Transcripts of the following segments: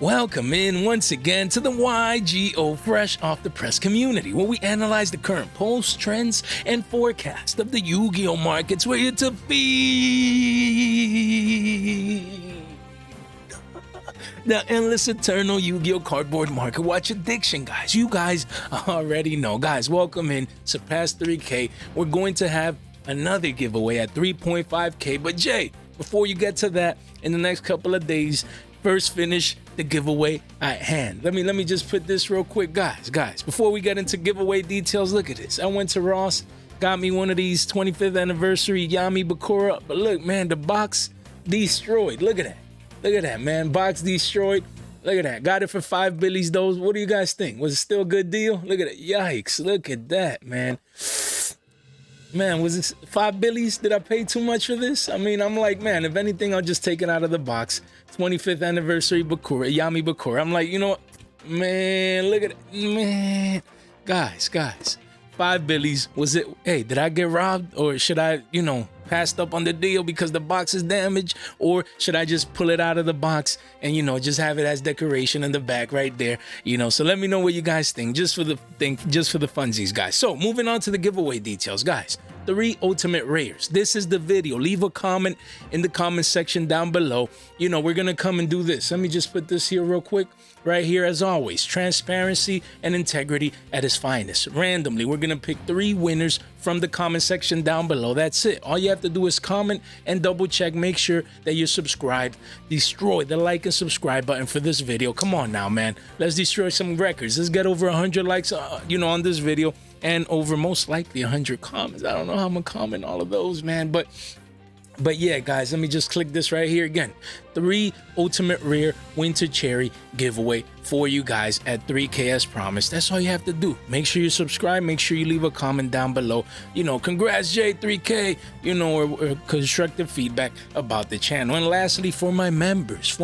Welcome in once again to the Yugioh Fresh Off the Press community, where we analyze the current polls, trends, and forecast of the Yu-Gi-Oh markets. We're here to feed the endless eternal Yu-Gi-Oh cardboard market watch addiction, guys. You guys already know. Guys, welcome in. Surpassed 3K. We're going to have another giveaway at 3.5K. But Jay, before you get to that, in the next couple of days, first finish the giveaway at hand. Let me just put this real quick, guys. Before we get into giveaway details, look at this. I went to Ross, got me one of these 25th anniversary Yami Bakura, but look, man, the box destroyed. Look at that. Look at that, man. Box destroyed. Look at that. Got it for 5 billies, though. What do you guys think? Was it still a good deal? Look at it. Yikes. Look at that, man. Man, was it 5 billies? Did I pay too much for this? I mean, I'm like, man, if anything, I'll just take it out of the box. 25th anniversary Bakura, Yami Bakura. I'm like, you know what? Man, look at it. Man. Guys. 5 billies. Was it, hey, did I get robbed? Or should I, passed up on the deal because the box is damaged? Or should I just pull it out of the box and, just have it as decoration in the back right there? So let me know what you guys think, just for the funsies, guys. So moving on to the giveaway details, guys. 3 ultimate rares. This is the video. Leave a comment in the comment section down below. We're gonna come and do this. Let me just put this here real quick. Right here, as always, transparency and integrity at its finest. Randomly, we're gonna pick 3 winners from the comment section down below. That's it. All you have to do is comment and double check. Make sure that you're subscribed. Destroy the like and subscribe button for this video. Come on now, man. Let's destroy some records. Let's get over 100 likes, on this video, and over most likely 100 comments. I don't know how I'm gonna comment all of those, man, but yeah, guys, let me just click this right here again. 3 ultimate rare winter cherry giveaway for you guys at 3K as promised. That's all you have to do. Make sure you subscribe. Make sure you leave a comment down below. Congrats, Jay, 3K, or constructive feedback about the channel. And lastly, for my members,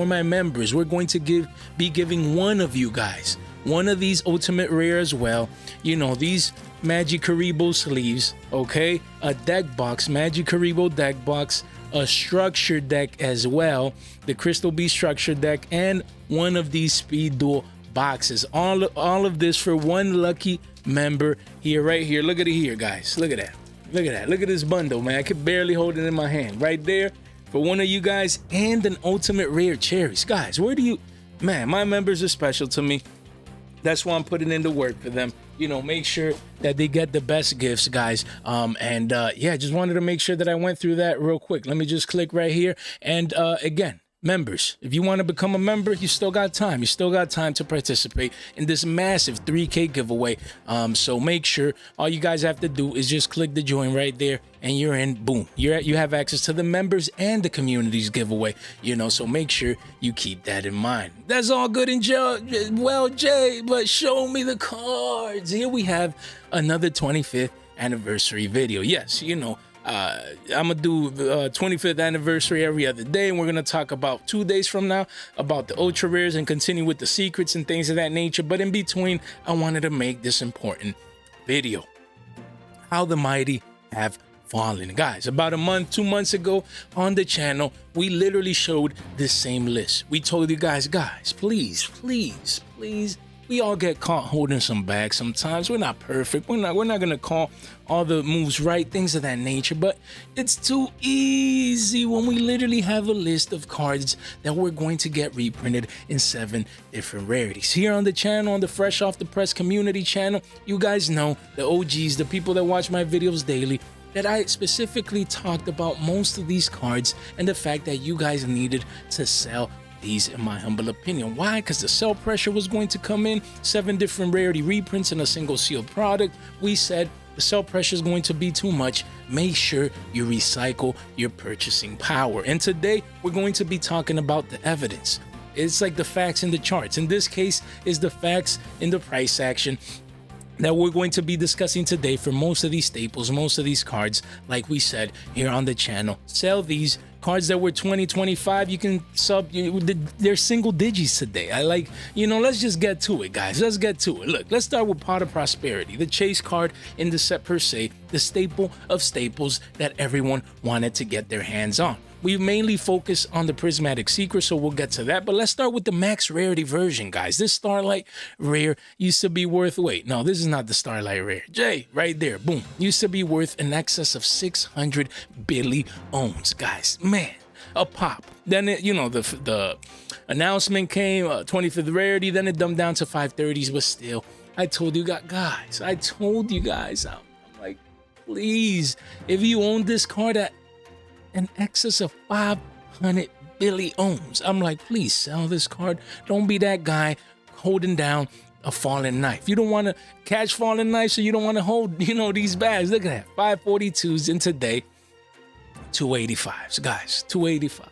we're going to be giving one of you guys one of these ultimate rare as well. These Magikaribo sleeves, okay? A deck box, Magikaribo deck box, a structure deck as well, the Crystal Beast structure deck, and one of these Speed Duel boxes. All of this for one lucky member here, right here. Look at it here, guys. Look at that. Look at that. Look at this bundle, man. I can barely hold it in my hand. Right there for one of you guys, and an ultimate rare cherries. Guys, man, my members are special to me. That's why I'm putting in the work for them. Make sure that they get the best gifts, guys. Yeah, just wanted to make sure that I went through that real quick. Let me just click right here. And again, members, if you want to become a member, you still got time. You still got time to participate in this massive 3K giveaway. So make sure all you guys have to do is just click the join right there, and you're in. Boom. You have access to the members and the community's giveaway. So make sure you keep that in mind. That's all good and well, Jay, but show me the cards. Here we have another 25th anniversary video. Yes, I'm gonna do 25th anniversary every other day, and we're gonna talk about 2 days from now about the ultra rares and continue with the secrets and things of that nature. But in between, I wanted to make this important video: how the mighty have fallen. Guys, about 2 months ago on the channel, we literally showed this same list. We told you guys, please, we all get caught holding some bags sometimes. We're not perfect. We're not gonna call all the moves right, things of that nature, but it's too easy when we literally have a list of cards that we're going to get reprinted in 7 different rarities. Here on the channel, on the Fresh Off the Press community channel, you guys know, the OGs, the people that watch my videos daily, that I specifically talked about most of these cards and the fact that you guys needed to sell these, in my humble opinion. Why? Because the sell pressure was going to come in. 7 different rarity reprints in a single sealed product. We said the sell pressure is going to be too much. Make sure you recycle your purchasing power. And today we're going to be talking about the evidence. It's like the facts in the charts. In this case, is the facts in the price action that we're going to be discussing today for most of these staples, most of these cards. Like we said here on the channel, sell these cards that were 20, 25. You can sub, they're single digits today. Let's just get to it, guys. Let's get to it. Look, let's start with Pot of Prosperity, the chase card in the set per se, the staple of staples that everyone wanted to get their hands on. we mainly focus on the prismatic secret, so we'll get to that. But let's start with the max rarity version, guys. This Starlight rare used to be worth, wait, no, this is not the Starlight rare. Jay, right there, boom. Used to be worth in excess of 600 billions, guys. Man, a pop. Then it, you know, the announcement came, 25th rarity, then it dumbed down to 530s, but still, I told you guys, I'm like, please, if you own this card at an excess of 500 billions, I'm like, please sell this card. Don't be that guy holding down a fallen knife. You don't want to catch fallen knives, so you don't want to hold, you know, these bags. Look at that, 542s, and today 285s, guys, 285s.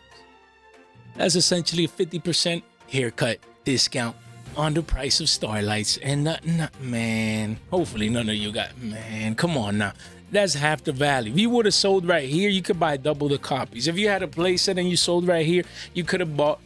That's essentially a 50% haircut discount on the price of Starlights. And man, hopefully none of you got, man, come on now. That's half the value. If you would have sold right here, you could buy double the copies. If you had a playset and you sold right here, you could have bought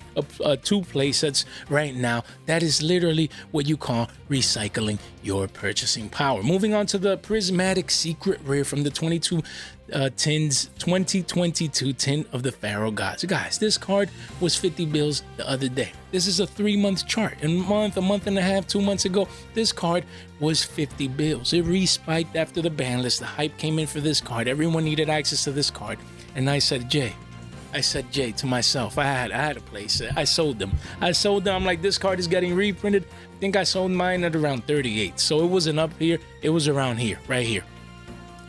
two playsets right now. That is literally what you call recycling your purchasing power. Moving on to the prismatic secret rare from the 2022 tin of the Pharaoh Gods. Guys, this card was 50 bills the other day. This is a 3-month chart. A month and a half, 2 months ago, this card was 50 bills. It respiked after the ban list. The hype came in for this card. Everyone needed access to this card. And I said, Jay, to myself, I had a playset. I sold them. I'm like, this card is getting reprinted. I think I sold mine at around 38. So it wasn't up here. It was around here, right here.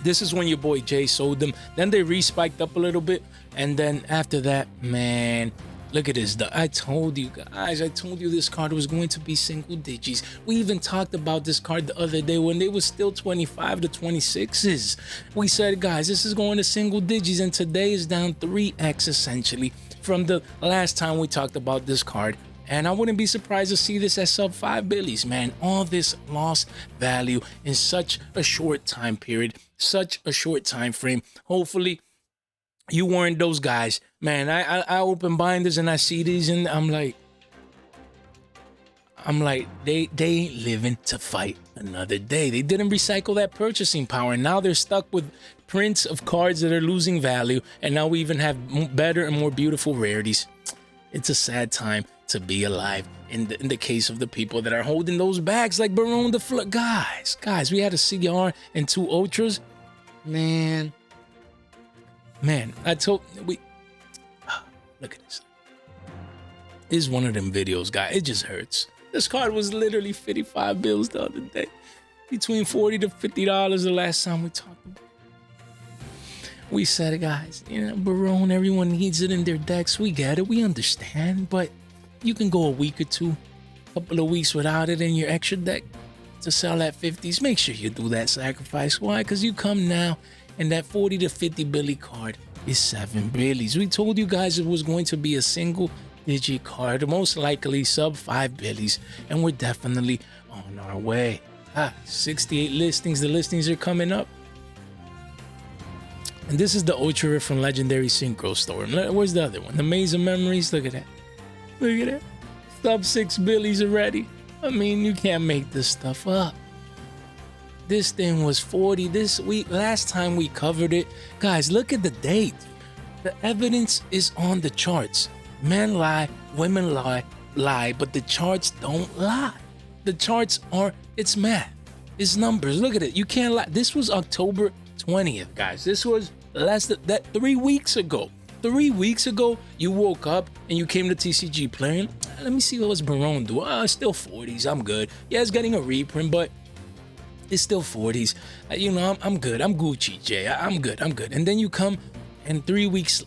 This is when your boy Jay sold them. Then they respiked up a little bit. And then after that, man, look at this. I told you guys, this card was going to be single digits. We even talked about this card the other day when they was still 25 to 26s. We said, guys, this is going to single digits, and today is down 3x essentially from the last time we talked about this card. And I wouldn't be surprised to see this at sub 5 billies, man. All this lost value in such a short time period, such a short time frame. Hopefully, you weren't those guys, man. I open binders and I see these, and I'm like, they ain't living to fight another day. They didn't recycle that purchasing power, and now they're stuck with prints of cards that are losing value. And now we even have better and more beautiful rarities. It's a sad time to be alive in the case of the people that are holding those bags like Baron the Flood. Guys, we had a CR and 2 Ultras. Man, I told, look at this. This is one of them videos, guys. It just hurts. This card was literally 55 bills the other day. Between $40 to $50 the last time we talked about it. We said, guys, you know, Baron, everyone needs it in their decks. We get it. We understand. But you can go a week or two, couple of weeks without it in your extra deck to sell at 50s. Make sure you do that sacrifice. Why? Because you come now and that 40 to 50 billy card is 7 billies. We told you guys it was going to be a single digit card, most likely sub 5 billies, and we're definitely on our way. 68 listings. The listings are coming up. And this is the Ultra Rare from Legendary Synchro Storm. Where's the other one? The Maze of Memories. Look at that. Look at that. Sub 6 billies already. I mean, you can't make this stuff up. This thing was 40 this week. Last time we covered it. Guys, look at the date. The evidence is on the charts. Men lie, women lie, but the charts don't lie. The charts are, it's math. It's numbers. Look at it. You can't lie. This was October 20th, guys. This was less than that 3 weeks ago. 3 weeks ago, you woke up and you came to TCG playing. Let me see what's Baron do. It's still 40s. I'm good. Yeah, it's getting a reprint, but it's still 40s. You know, I'm good. I'm Gucci, Jay. I'm good. And then you come, and 3 weeks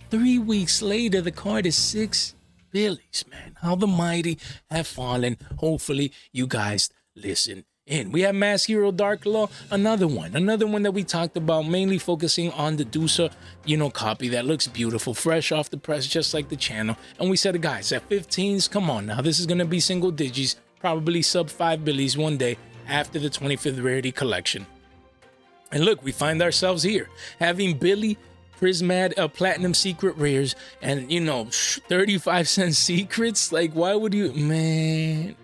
later, the card is 6 billies, man. How the mighty have fallen. Hopefully, you guys listen in. We have Mass Hero Dark Law, another one that we talked about, mainly focusing on the Dusa, you know, copy that looks beautiful, fresh off the press, just like the channel. And we said, guys, at 15s, come on now, this is gonna be single digits, probably sub 5 billies one day after the 25th rarity collection. And look, we find ourselves here having Billy Platinum Secret Rares and, you know, 35-cent secrets. Like, why would you, man,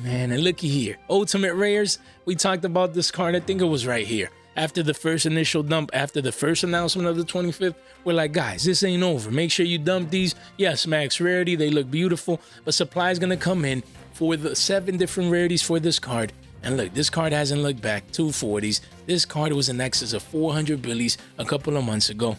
and looky here, Ultimate Rares. We talked about this card. I think it was right here. after the first initial dump, after the first announcement of the 25th, we're like, guys, this ain't over. Make sure you dump these. Yes, max rarity, they look beautiful, but supply is gonna come in for the 7 different rarities for this card. And look, this card hasn't looked back. 240s. This card was in excess of 400 billies a couple of months ago.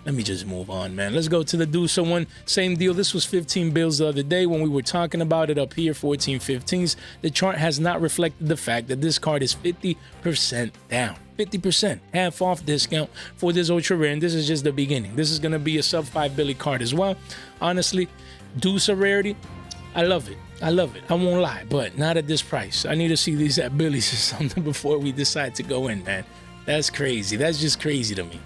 Let me just move on, man. Let's go to the Duel one. Same deal. This was 15 bills the other day when we were talking about it up here, 14 15s. The chart has not reflected the fact that this card is 50% down. 50%, half off discount for this ultra rare, and this is just the beginning. This is going to be a sub 5 billy card as well. Honestly, Duel rarity, I love it. I love it. I won't lie, but not at this price. I need to see these at Billy's or something before we decide to go in, man. That's crazy. That's just crazy to me.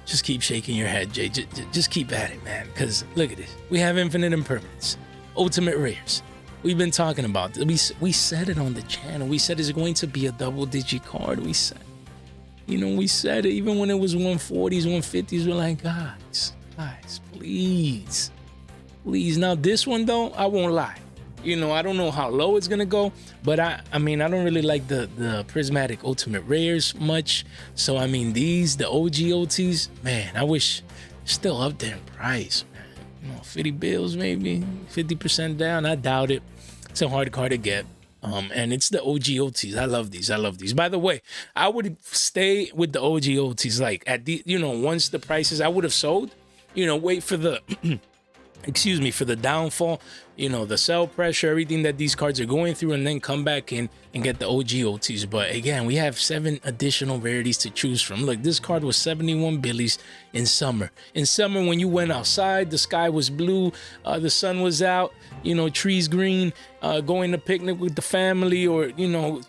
Just keep shaking your head, Jay. Just keep at it, man. Because look at this. We have infinite impermanence, ultimate rares. We've been talking about this. We said it on the channel. We said it's going to be a double-digit card. We said, we said it even when it was 140s, 150s. We're like, guys, please. Now this one though, I won't lie. I don't know how low it's gonna go, but I mean, I don't really like the prismatic ultimate rares much. So I mean, the OG OTs, man, I wish still up there in price, man. 50 bills maybe, 50% down. I doubt it. It's a hard card to get. And it's the OG OTs. I love these. By the way, I would stay with the OG OTs. Like at the, once the prices, I would have sold. Wait for the. Excuse me, for the downfall, the sell pressure, everything that these cards are going through, and then come back in and get the OG OTs. But again, we have 7 additional rarities to choose from. Look, this card was 71 billies in summer. In summer, when you went outside, the sky was blue, the sun was out, trees green, going to picnic with the family, or,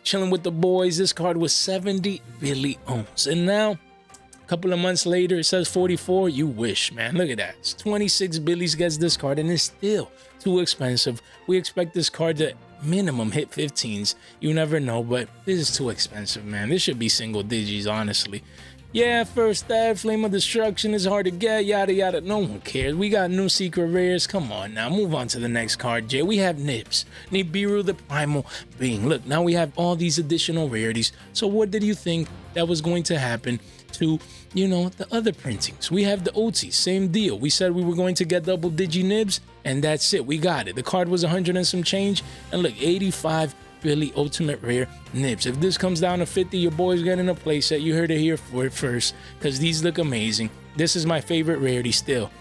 chilling with the boys. This card was 70 billions. And now, couple of months later, it says 44. You wish, man. Look at that. It's 26 billies gets this card, and it's still too expensive. We expect this card to minimum hit 15s. You never know, but this is too expensive, man. This should be single digits, honestly. Yeah, first stab, Flame of Destruction is hard to get, yada yada. No one cares. We got new secret rares. Come on now, move on to the next card, Jay. We have Nibs, Nibiru the Primal Being. Look, now we have all these additional rarities. So what did you think that was going to happen to, the other printings? We have the OTs, same deal. We said we were going to get double digi Nibs, and that's it. We got it. The card was 100 and some change, and look, 85 Billy ultimate rare Nibs. If this comes down to 50, your boy's getting a playset. You heard it here for it first, because these look amazing. This is my favorite rarity still.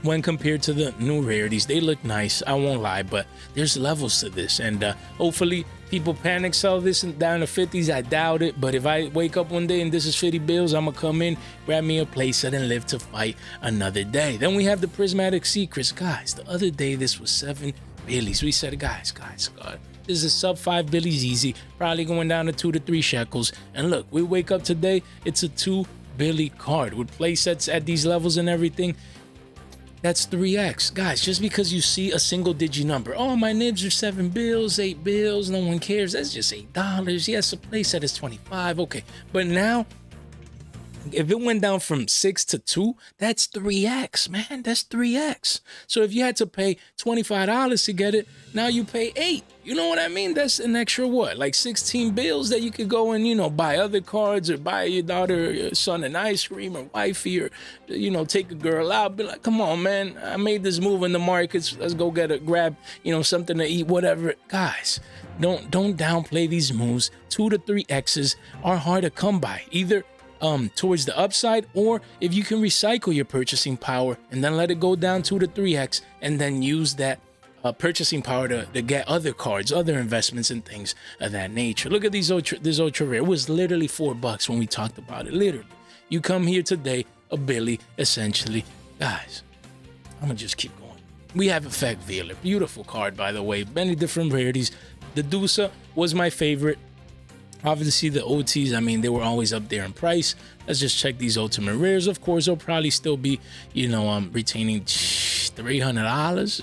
When compared to the new rarities, they look nice. I won't lie, but there's levels to this, and hopefully people panic sell this down to 50s. I doubt it, but if I wake up one day and this is 50 bills, I'm gonna come in, grab me a playset, and live to fight another day. Then we have the prismatic secrets, guys. The other day this was 7 billies. We said, guys, this is sub 5 billies easy, probably going down to 2 to 3 shekels. And look, we wake up today, it's a 2 billy card with playsets at these levels and everything. That's 3x. Guys, just because you see a single digit number, oh, my nibs are 7 bills, 8 bills, no one cares. That's just $8. Yes, a playset is 25. Okay, but now, if it went down from 6 to 2, that's 3x, man. That's 3x. So if you had to pay $25 to get it, now you pay 8. You know what I mean? That's an extra what? Like 16 bills that you could go and, buy other cards, or buy your daughter or your son an ice cream, or wifey, or, take a girl out. Be like, come on, man. I made this move in the markets. Let's go grab, something to eat, whatever. Guys, don't downplay these moves. 2 to 3 X's are hard to come by. Either towards the upside, or if you can recycle your purchasing power and then let it go down 2 to 3x, and then use that purchasing power to get other cards, other investments, and things of that nature. Look at this ultra rare. It was literally $4 when we talked about it. Literally, you come here today, a billy essentially. Guys, I'm gonna just keep going. We have Effect Veiler, beautiful card, by the way. Many different rarities. The Dusa was my favorite. Obviously, the OTs, I mean, they were always up there in price. Let's just check these ultimate rares. Of course, they'll probably still be, retaining $300.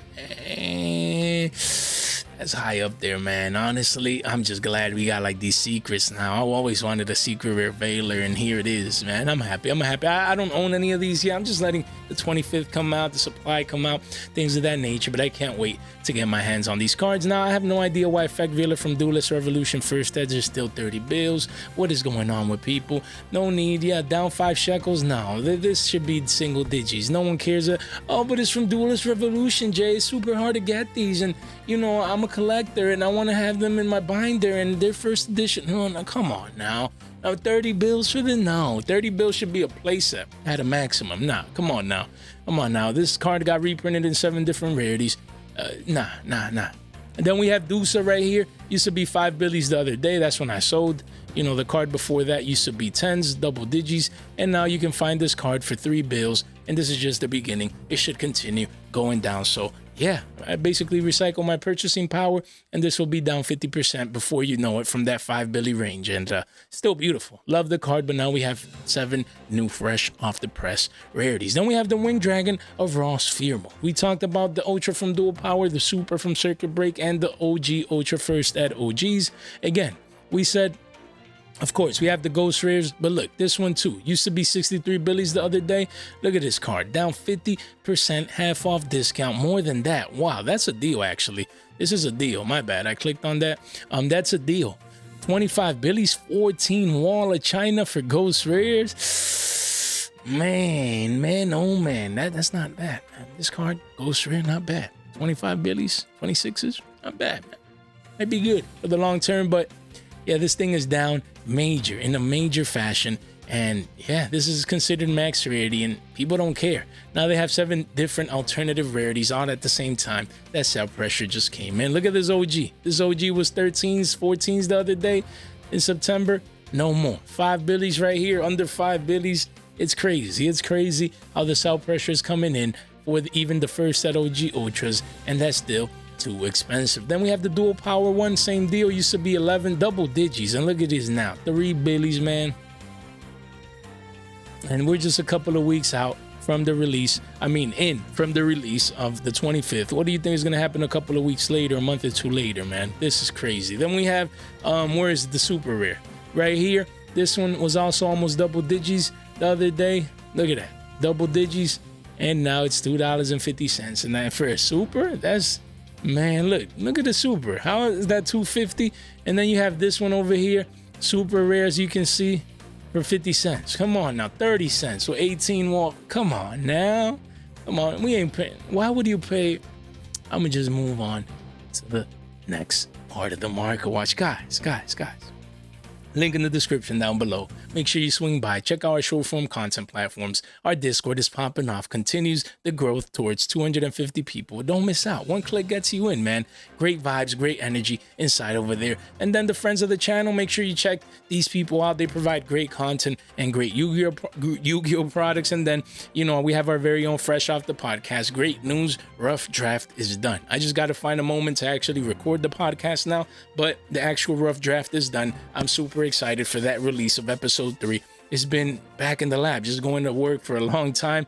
That's high up there, man. Honestly, I'm just glad we got like these secrets now. I always wanted a secret rare Veiler, and here it is, man. I'm happy. I don't own any of these yet. I'm just letting the 25th come out, the supply come out, things of that nature. But I can't wait to get my hands on these cards. Now, I have no idea why Effect Veiler from Duelist Revolution First Edge is still 30 bills. What is going on with people? No need. Yeah, down 5 shekels. No, this should be single digits. No one cares. Oh, but it's from Duelist Revolution, Jay. It's super hard to get these. And, you know, I'm a collector and I want to have them in my binder and their first edition. Oh, now, come on now. Now, 30 bills for the no. 30 bills should be a playset at a maximum. Nah, come on now. Come on now. This card got reprinted in 7 different rarities. Nah. And then we have Dusa right here. Used to be 5 billies the other day. That's when I sold. You know, the card before that used to be 10s, double digits. And now you can find this card for 3 bills. And this is just the beginning. It should continue going down. So, yeah, I basically recycle my purchasing power. And this will be down 50% before you know it from that 5 billy range. And still beautiful. Love the card. But now we have 7 new, fresh, off the press rarities. Then we have the Wing Dragon of Ross Fearmo. We talked about the Ultra from Dual Power, the Super from Circuit Break, and the OG Ultra First at OGs. Again, we said, of course, we have the Ghost Rares, but look, this one too. Used to be 63 billies the other day. Look at this card, down 50%, half off discount, more than that. Wow, that's a deal actually. This is a deal, my bad. I clicked on that. That's a deal. 25 billies, 14 Wall of China for Ghost Rares. Man, oh man, that's not bad, man. This card, Ghost Rare, not bad. 25 billies, 26s, not bad, man. Might be good for the long term, but yeah, this thing is down in a major fashion. And yeah, this is considered max rarity and people don't care. Now they have 7 different alternative rarities all at the same time. That sell pressure just came in. Look at this OG. This OG was 13s, 14s the other day in September. No more. 5 billies right here, under 5 billies. It's crazy. It's crazy how the sell pressure is coming in with even the first set OG Ultras, and that's still too expensive. Then we have the Dual Power one, same deal. Used to be 11 double digits, and look at this now, 3 billies, man. And we're just a couple of weeks out from the release. From the release of the 25th. What do you think is gonna happen a couple of weeks later, a month or 2 later, man? This is crazy. Then we have where is the super rare? Right here. This one was also almost double digits the other day. Look at that, double digits, and now it's $2.50. And that for a super, that's, man, look at the super. How is that 250? And then you have this one over here, super rare, as you can see, for 50 cents. Come on now, 30 cents. So 18 Wall. Come on now. Come on. We ain't paying. Why would you pay? I'm gonna just move on to the next part of the market watch. Guys. Link in the description down below. Make sure you swing by, check out our short form content platforms. Our Discord is popping off, continues the growth towards 250 people. Don't miss out. 1 click gets you in, man. Great vibes, great energy inside over there. And then the friends of the channel, make sure you check these people out. They provide great content and great Yu-Gi-Oh products. And then, you know, we have our very own Fresh Off the Podcast. Great news, rough draft is done. I just got to find a moment to actually record the podcast now, but the actual rough draft is done. I'm super excited for that release of episode 3. It's been back in the lab, just going to work for a long time.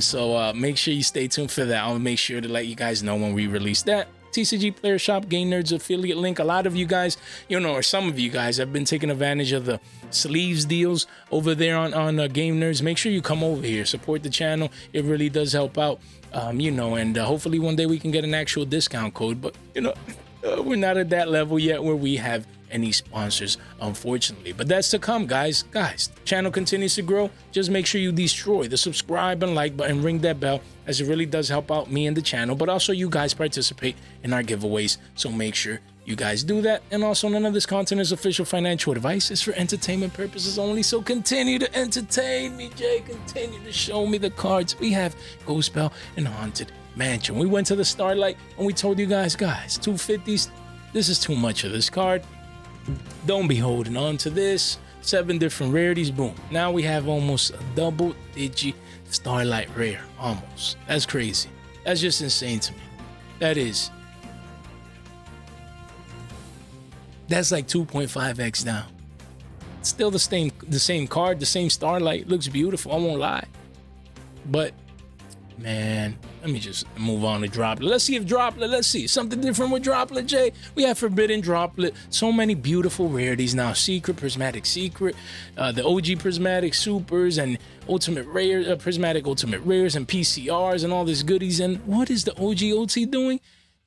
So make sure you stay tuned for that. I'll make sure to let you guys know when we release that. TCG Player Shop, Game Nerds affiliate link. A lot of you guys, you know, or some of you guys have been taking advantage of the sleeves deals over there on Game Nerds. Make sure you come over here, support the channel. It really does help out, you know, and hopefully one day we can get an actual discount code. But, you know, we're not at that level yet where we have any sponsors, unfortunately, but that's to come, guys. The channel continues to grow. Just make sure you destroy the subscribe and like button, ring that bell, as it really does help out me and the channel, but also you guys participate in our giveaways, so make sure you guys do that. And also, none of this content is official financial advice. It's for entertainment purposes only, so continue to entertain me, Jay. Continue to show me the cards. We have Ghost Bell and Haunted Mansion. We went to the Starlight and we told you guys, 250s, this is too much of this card. Don't be holding on to this. 7 different rarities, boom. Now we have almost a double digi Starlight rare, almost. That's crazy. That's just insane to me. That's like 2.5x down. Still the same card, the same Starlight. Looks beautiful, I won't lie. But man, Let me just move on to Droplet. Let's see if Droplet, let's see. Something different with Droplet, Jay. We have Forbidden Droplet. So many beautiful rarities now. Secret, Prismatic Secret, the OG Prismatic Supers, and Ultimate Rare, Prismatic Ultimate Rares, and PCRs, and all this goodies. And what is the OG OT doing?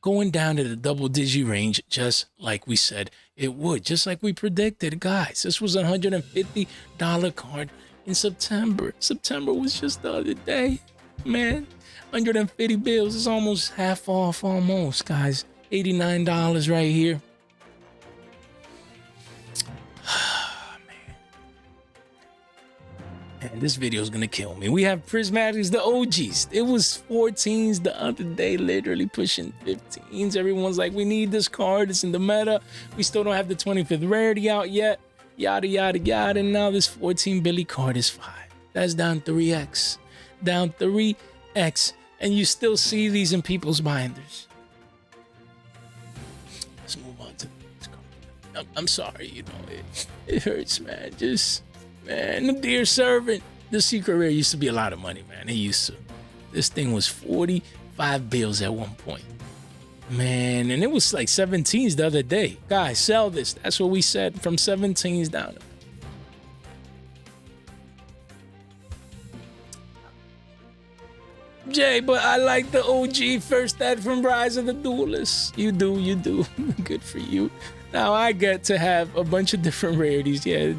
Going down to the double digi range, just like we said it would. Just like we predicted, guys. This was a $150 card in September. September was just the other day, man. 150 bills is almost half off, almost, guys. $89 right here. Man, this video is gonna kill me. We have Prismatics, the OGs. It was 14s the other day, literally pushing 15s. Everyone's like, we need this card. It's in the meta. We still don't have the 25th rarity out yet. Yada, yada, yada. And now this 14 Billy card is 5. That's down 3x. Down 3x. And you still see these in people's binders. Let's move on to this card. I'm sorry, you know, it hurts, man. Man, the Dear Servant. The secret rare used to be a lot of money, man. It used to. This thing was 45 bills at one point. Man, and it was like 17s the other day. Guys, sell this. That's what we said, from 17s down. Jay, but I like the OG first ad from Rise of the Duelists. You do. Good for you. Now I get to have a bunch of different rarities, yeah,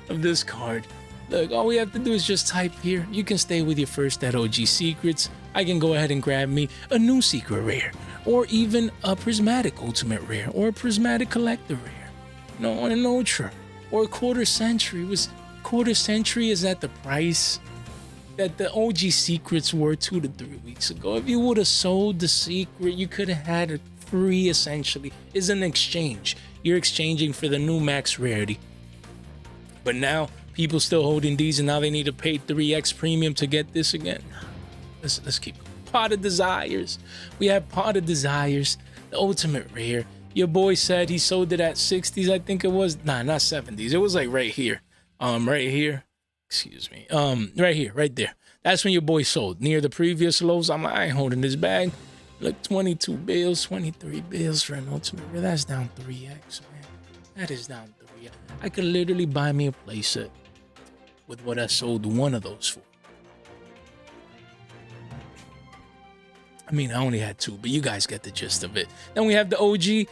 of this card. Look, all we have to do is just type here. You can stay with your first at OG secrets. I can go ahead and grab me a new secret rare, or even a prismatic ultimate rare, or a prismatic collector rare. No, an ultra, or a quarter century. Quarter century is at the price that the OG secrets were 2 to 3 weeks ago. If you would have sold the secret, you could have had it free, essentially. It's an exchange. You're exchanging for the new max rarity. But now people still holding these, and now they need to pay 3x premium to get this again. Let's keep going. Pot of Desires. We have Pot of Desires, the ultimate rare. Your boy said he sold it at 60s, I think it was. Nah, not 70s. It was like right here. Right here. Excuse me. Right here, right there. That's when your boy sold. Near the previous lows. I'm like, I ain't holding this bag. Look, 22 bills, 23 bills for an ultimate rare. That's down 3x, man. That is down 3x. I could literally buy me a playset with what I sold one of those for. I mean, I only had 2, but you guys get the gist of it. Then we have the OG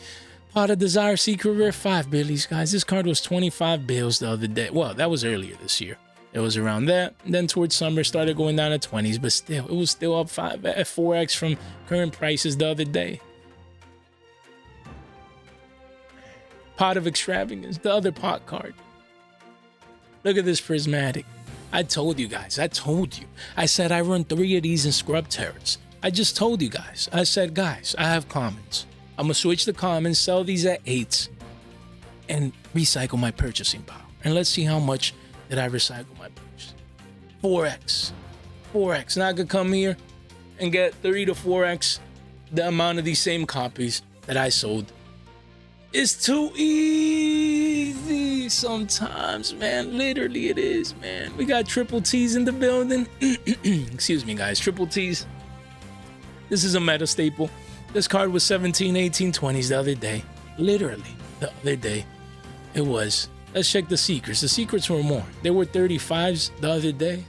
Pot of Desire Secret Rare, 5 billies, guys. This card was 25 bills the other day. Well, that was earlier this year. It was around that. And then towards summer, started going down to 20s, but still, it was still up 4x from current prices the other day. Pot of Extravagance, the other pot card. Look at this prismatic. I told you guys. I said I run 3 of these in Scrub Terrors. I just told you guys. I said, guys, I have commons. I'm going to switch the commons, sell these at 8s, and recycle my purchasing power. And let's see how much did I recycle my purchase. 4x. 4x. Now I could come here and get 3 to 4x the amount of these same copies that I sold. It's too easy sometimes, man. Literally it is, man. We got triple T's in the building. Excuse me, guys. Triple T's. This is a meta staple. This card was 17, 18, 20s the other day. Literally, the other day. It was. Let's check the secrets. The secrets were more. They were 35s the other day.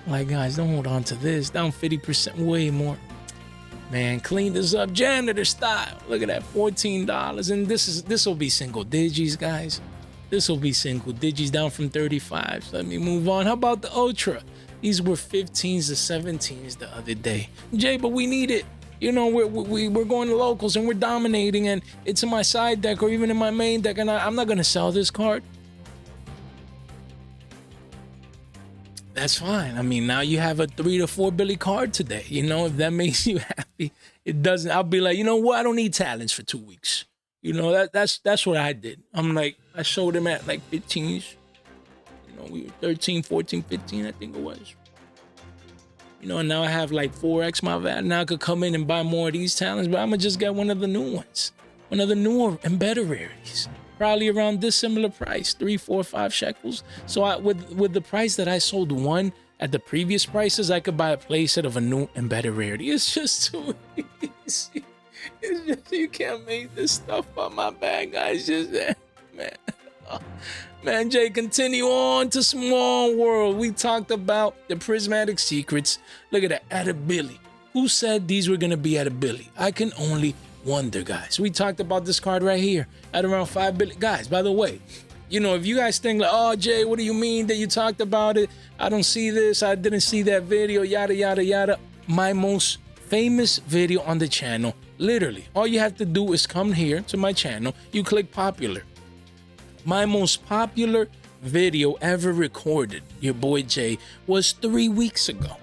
Like, guys, don't hold on to this. Down 50%, way more. Man, clean this up janitor style. Look at that, $14. And this will be single digits, guys. This will be single digits, down from 35s. Let me move on. How about the Ultra? These were 15s to 17s the other day. Jay, but we need it. You know, we're going to locals and we're dominating, and it's in my side deck or even in my main deck, and I'm not going to sell this card. That's fine. I mean, now you have a 3 to 4 Billy card today. You know, if that makes you happy, it doesn't. I'll be like, you know what? I don't need talents for 2 weeks. You know, that's what I did. I'm like, I showed him at like 15s. You know, we were 13, 14, 15, I think it was. You know, and now I have like 4x my value. Now I could come in and buy more of these talents, but I'm going to just get one of the new ones. One of the newer and better rarities. Probably around this similar price, 3, 4, 5 shekels. So with the price that I sold one at the previous prices, I could buy a playset of a new and better rarity. It's just too easy. It's just, you can't make this stuff on my bag, guys. Just man. Man, Jay, continue on to Small World. We talked about the prismatic secrets. Look at that, at a Billy. Who said these were gonna be at a Billy? I can only wonder, guys. We talked about this card right here at around 5 billion. Guys, by the way, you know, if you guys think like, oh, Jay, what do you mean that you talked about it? I don't see this. I didn't see that video, yada, yada, yada. My most famous video on the channel, literally, all you have to do is come here to my channel. You click popular. My most popular video ever recorded, your boy Jay, was 3 weeks ago.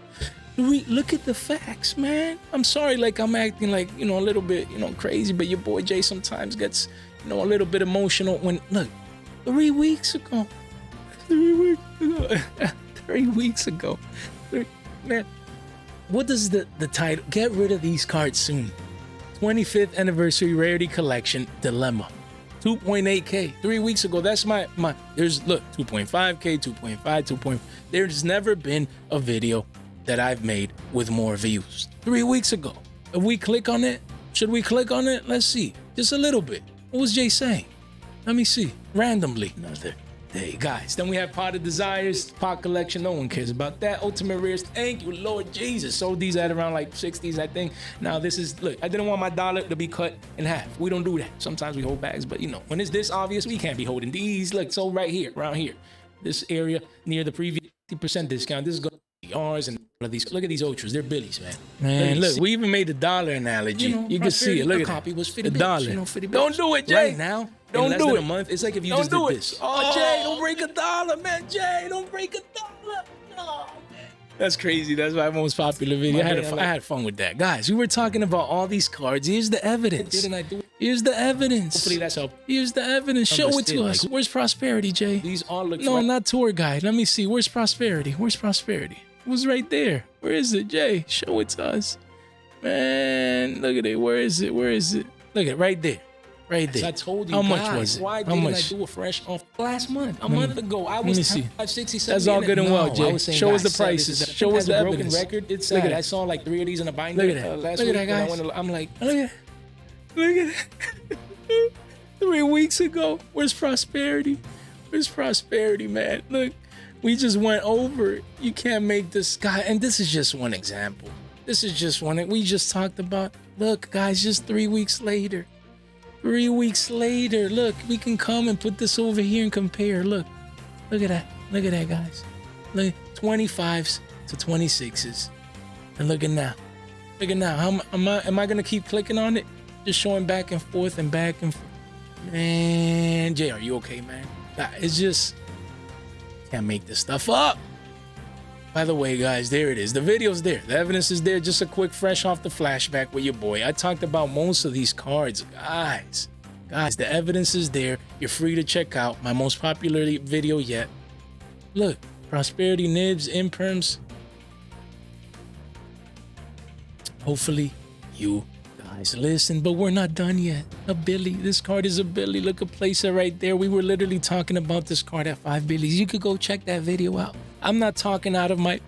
Look at the facts, man. I'm sorry, like I'm acting like, you know, a little bit, you know, crazy, but your boy Jay sometimes gets, you know, a little bit emotional when, look, 3 weeks ago. 3 weeks ago. 3 weeks ago. Man, what does the title? Get rid of these cards soon. 25th anniversary rarity collection dilemma. 2.8K 3 weeks ago. That's my there's, look, 2.5K, 2.5, 2. There's never been a video that I've made with more views. 3 weeks ago. If we click on it, should we click on it? Let's see. Just a little bit. What was Jay saying? Let me see. Randomly. Another day, guys. Then we have Pot of Desires, Pot Collection. No one cares about that. Ultimate Rares. Thank you, Lord Jesus. Sold these at around like 60s, I think. Now this is, look, I didn't want my dollar to be cut in half. We don't do that. Sometimes we hold bags, but you know, when it's this obvious, we can't be holding these. Look, sold right here, around here. This area near the previous 50% discount. This is going to be ours and all of these. Look at these ultras. They're Billies, man. Man, look, we even made the dollar analogy. You can see it. Look at copy was $50. You know, $50. Don't do it, Jay. Right now. Don't do it. A month. It's like if you just did this. Oh, Jay, don't break a dollar, man. Jay, don't break a dollar. No, man. That's crazy. That's my most popular video. I had fun with that. Guys, we were talking about all these cards. Here's the evidence. Didn't I do it? Here's the evidence. Hopefully that's helped. Here's the evidence. Show it to us. Where's Prosperity, Jay? These all look no, not tour guide. Let me see. Where's Prosperity? Where's Prosperity? It was right there. Where is it, Jay? Show it to us. Man, look at it. Where is it? Where is it? Look at it. Right there. Right there. I told you. How much was it? Why didn't I do a fresh off last month? A month ago, I was 567. That's all good and well, Jay. Show us the prices. Show us the evidence. Record. It's sad. Look at it. I saw like 3 of these in a binder. Look at that. Last week, guys. I'm like, look at it. 3 weeks ago. Where's Prosperity? Where's Prosperity, man? Look, we just went over it. You can't make this guy. And this is just one example. This is just one. We just talked about. Look, guys, just 3 weeks later. 3 weeks later, look, we can come and put this over here and compare. Look at that. Look at that, guys. Look, 25s to 26s. And look at now. Look at now. How am I gonna keep clicking on it? Just showing back and forth and back and forth. Man, Jay, are you okay, man? It's just can't make this stuff up. By the way, guys, there it is. The video's there. The evidence is there. Just a quick fresh off the flashback with your boy. I talked about most of these cards. Guys, the evidence is there. You're free to check out my most popular video yet. Look, Prosperity, Nibs, Imperms. Hopefully you guys listen, but we're not done yet. A Billy. This card is a Billy. Look, a placer right there. We were literally talking about this card at 5 Billies. You could go check that video out. I'm not talking out of my...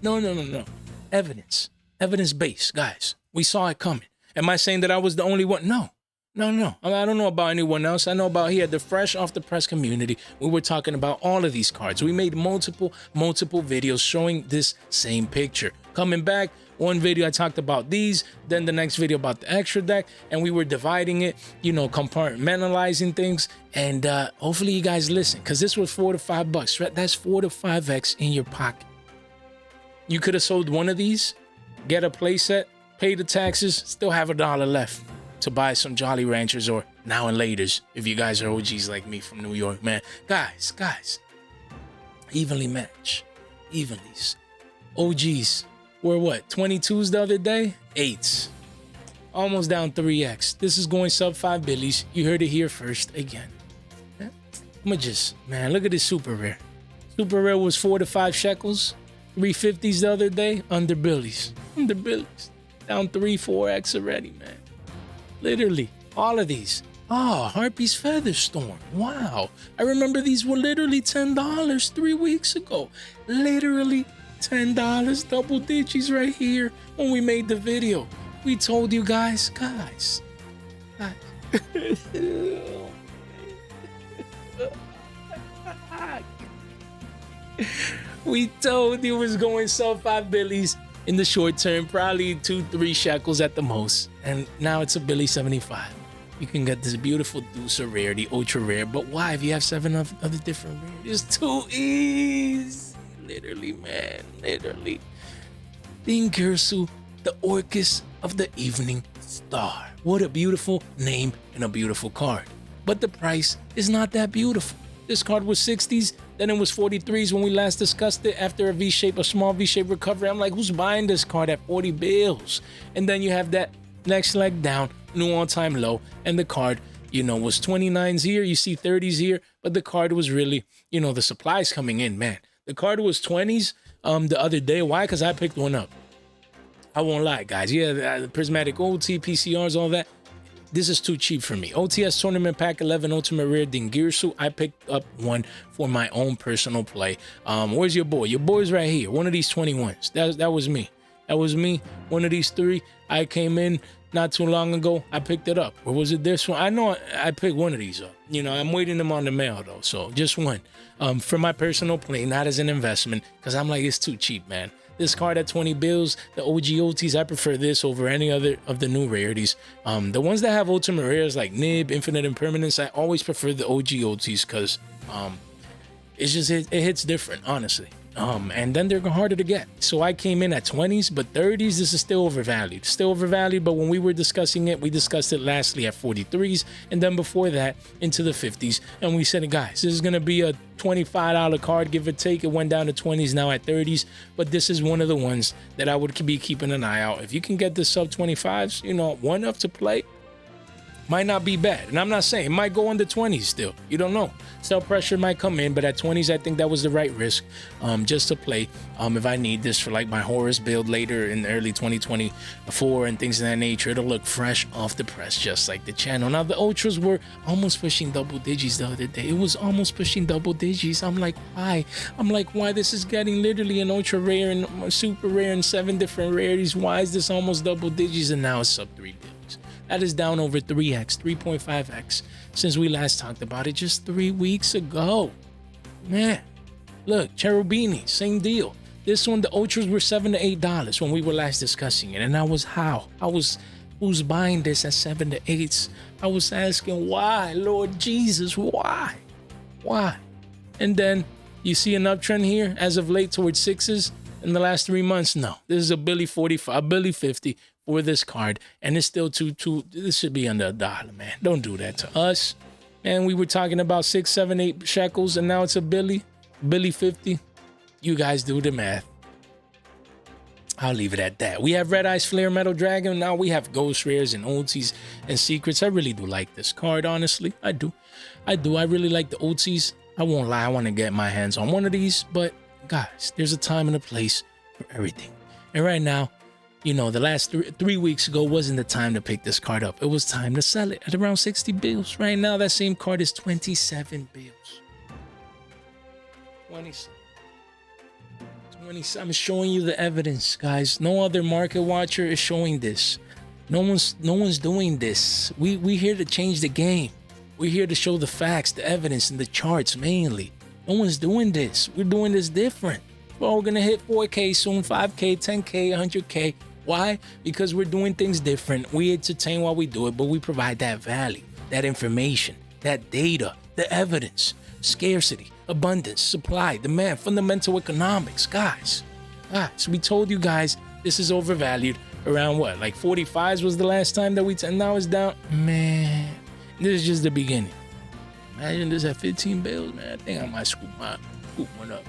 No. Evidence. Evidence-based, guys. We saw it coming. Am I saying that I was the only one? No. I don't know about anyone else. I know about here, the fresh off the press community. We were talking about all of these cards. We made multiple videos showing this same picture. Coming back, one video I talked about these, then the next video about the extra deck, and we were dividing it, you know, compartmentalizing things, and hopefully you guys listen, because this was $4 to $5, right? That's 4 to 5x in your pocket. You could have sold one of these, get a playset, pay the taxes, still have $1 left to buy some Jolly Ranchers or Now and Laters, if you guys are OGs like me from New York, man. Guys, evenly match, evenlies. OGs were what, 22s the other day? 8s. Almost down 3x. This is going sub 5 Billies. You heard it here first again. Yeah. I'ma just, man, look at this super rare. Super rare was 4 to 5 shekels. 350s the other day, under Billies. Under Billies. Down 3-4x already, man. Literally, all of these. Oh, Harpy's Featherstorm. Wow. I remember these were literally $10 3 weeks ago. Literally $10 double digits right here when we made the video. We told you guys. We told you it was going sub 5 billies in the short term, probably 2-3 shekels at the most. And now it's $1.75. You can get this beautiful Duel rarity, ultra rare. But why? If you have 7 other different rarities, it's too easy. Literally, man. Literally. Yugioh, the Orcus of the Evening Star. What a beautiful name and a beautiful card. But the price is not that beautiful. This card was 60s, then it was 43s when we last discussed it after a V-shape, a small V-shape recovery. I'm like, who's buying this card at 40 bills? And then you have that next leg down, new all-time low, and the card, you know, was 29s here, you see 30s here, but the card was really, you know, the supplies coming in, man. The card was 20s the other day. Why? Because I picked one up. I won't lie, guys. Yeah, the prismatic OT, PCRs, all that. This is too cheap for me. OTS Tournament Pack 11 Ultimate Rare Yugioh. I picked up one for my own personal play. Where's your boy? Your boy's right here. One of these 21s. That was me. That was me. One of these 3. I came in not too long ago. I picked it up. Or was it this one? I know I picked one of these up. You know, I'm waiting them on the mail though. So just one. For my personal play, not as an investment. Because I'm like, it's too cheap, man. This card at 20 bills, the OG OTs, I prefer this over any other of the new rarities. The ones that have ultimate rares like Nib, Infinite Impermanence, I always prefer the OG OTs because it's just, it hits different, honestly. And then they're harder to get. So I came in at 20s, but 30s, this is still overvalued. Still overvalued, but when we were discussing it, we discussed it lastly at 43s, and then before that, into the 50s. And we said, guys, this is going to be a $25 card, give or take. It went down to 20s, now at 30s. But this is one of the ones that I would be keeping an eye out. If you can get the sub 25s, you know, one up to play, might not be bad. And I'm not saying it might go under 20s still. You don't know. Sell pressure might come in, but at 20s, I think that was the right risk just to play. If I need this for like my Horus build later in early 2024 and things of that nature, it'll look fresh off the press, just like the channel. Now, the Ultras were almost pushing double digits the other day. It was almost pushing double digits. I'm like, why? Why this is getting literally an ultra rare and a super rare and 7 different rarities. Why is this almost double digits and now it's sub 3 bills? That is down over 3x, 3.5x since we last talked about it just 3 weeks ago. Man, look, Cherubini, same deal. This one, the Ultras were $7 to $8 when we were last discussing it. And that was how? Who's buying this at 7 to 8s? I was asking why, Lord Jesus, why? Why? And then you see an uptrend here as of late towards 6s in the last 3 months. No, this is a $1.45, $1.50 for this card, and it's still this should be under $1, man. Don't do that to us. And we were talking about 6, 7, 8 shekels, and now it's $1.50. You guys do the math. I'll leave it at that. We have Red Eyes Flare Metal Dragon. Now we have Ghost Rares and OTs and Secrets. I really do like this card, honestly. I do. I really like the OTs. I won't lie. I want to get my hands on one of these, but guys, there's a time and a place for everything. And right now, you know, the last 3 weeks ago wasn't the time to pick this card up. It was time to sell it at around 60 bills. Right now, that same card is 27 bills. 27. I'm showing you the evidence, guys. No other market watcher is showing this. No one's doing this. We here to change the game. We're here to show the facts, the evidence, and the charts mainly. No one's doing this. We're doing this different. We're gonna hit 4K soon, 5K, 10K, 100K. Why? Because we're doing things different. We entertain while we do it, but we provide that value, that information, that data, the evidence, scarcity, abundance, supply, demand, fundamental economics. Guys, we told you guys this is overvalued around what? Like 45s was the last time that and now it's down. Man, this is just the beginning. Imagine this at 15 bills, man. I think I might scoop one up,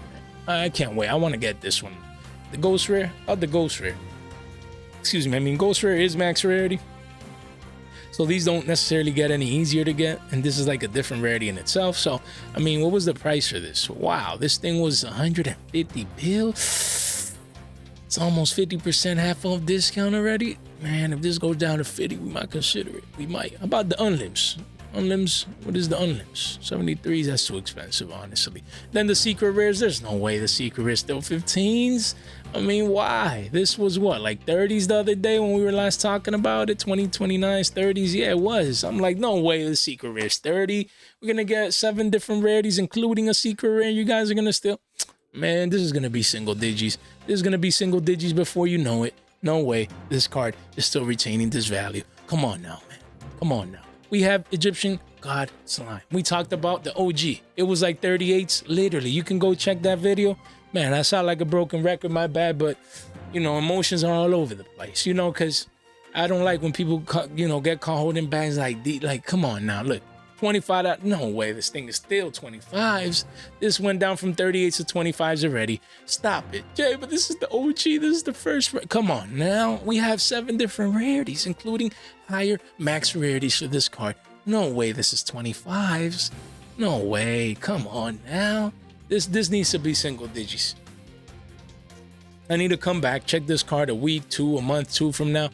man. I can't wait. I want to get this one. The Ghost Rare? Oh, the Ghost Rare. Excuse me, I mean, Ghost Rare is max rarity. So these don't necessarily get any easier to get. And this is like a different rarity in itself. So, I mean, what was the price for this? Wow, this thing was 150 bills. It's almost 50% half off discount already. Man, if this goes down to 50, we might consider it. We might. How about the Unlims? Unlims, what is the unlims? 73s, that's too expensive, honestly. Then the secret rares, there's no way the secret rares still 15s. I mean, why? This was what, like 30s the other day when we were last talking about it? 2029s, 30s? Yeah, it was. I'm like, no way the secret rare's 30. We're gonna get 7 different rarities, including a secret rare. You guys are gonna still... Man, this is gonna be single digits. This is gonna be single digits before you know it. No way this card is still retaining this value. Come on now, man. Come on now. We have Egyptian God Slime. We talked about the OG. It was like 38s, literally. You can go check that video. Man, I sound like a broken record, my bad, but, you know, emotions are all over the place, you know, because I don't like when people, you know, get caught holding bags like these. Like, come on now, look. 25, no way, this thing is still 25s. This went down from 38s to 25s already. Stop it, Jay, but this is the OG, this is the first, come on now. We have 7 different rarities, including higher max rarities for this card. No way this is 25s. No way, come on now. This needs to be single digits. I need to come back, check this card a week, 2, a month, 2 from now.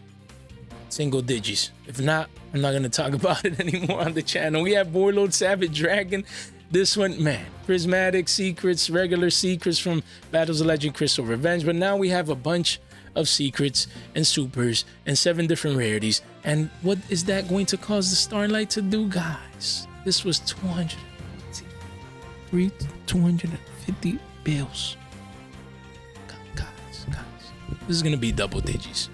Single digits. If not, I'm not going to talk about it anymore on the channel. We have Warlord Savage Dragon. This one, man, prismatic secrets, regular secrets from Battles of Legend Crystal Revenge. But now we have a bunch of secrets and supers and 7 different rarities. And what is that going to cause the Starlight to do, guys? This was 250 bills. Guys, this is going to be double digits.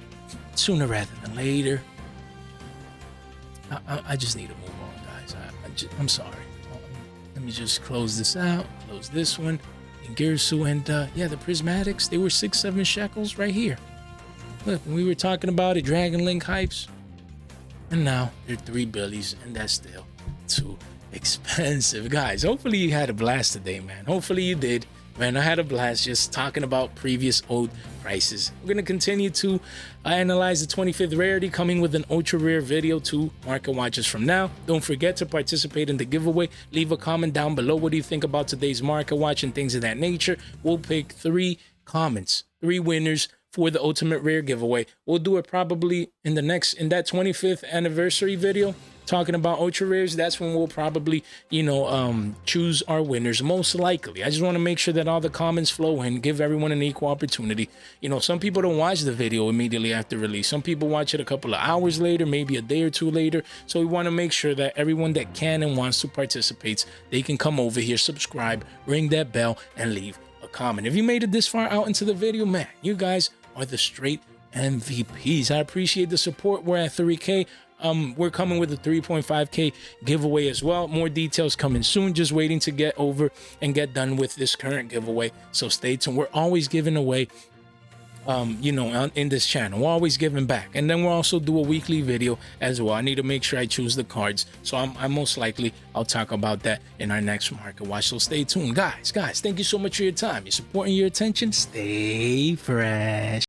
Sooner rather than later. I just need to move on, guys. I'm sorry. Let me just close this out. Close this one. And Girsu and yeah, the prismatics, they were 6-7 shekels right here. Look, when we were talking about it, Dragon Link hypes, and now they're 3 billies, and that's still too expensive, guys. Hopefully you had a blast today, man. Hopefully you did. Man, I had a blast just talking about previous old prices. We're going to continue to analyze the 25th rarity, coming with an ultra rare video 2 market watches from now. Don't forget to participate in the giveaway. Leave a comment down below. What do you think about today's market watch and things of that nature? We'll pick 3 comments, 3 winners for the ultimate rare giveaway. We'll do it probably in that 25th anniversary video, talking about ultra rares. That's when we'll probably, you know, choose our winners, most likely. I just want to make sure that all the comments flow in, give everyone an equal opportunity. You know, some people don't watch the video immediately after release. Some people watch it a couple of hours later, maybe a day or 2 later. So we want to make sure that everyone that can and wants to participate, they can come over here, subscribe, ring that bell, and leave a comment. If you made it this far out into the video, man, you guys are the straight MVPs. I appreciate the support. We're at 3K. We're coming with a 3.5K giveaway as well. More details coming soon. Just waiting to get over and get done with this current giveaway. So stay tuned. We're always giving away, you know, in this channel. We're always giving back. And then we'll also do a weekly video as well. I need to make sure I choose the cards. So I'm most likely, I'll talk about that in our next market watch. So stay tuned. Guys, thank you so much for your time, your support, and your attention. Stay fresh.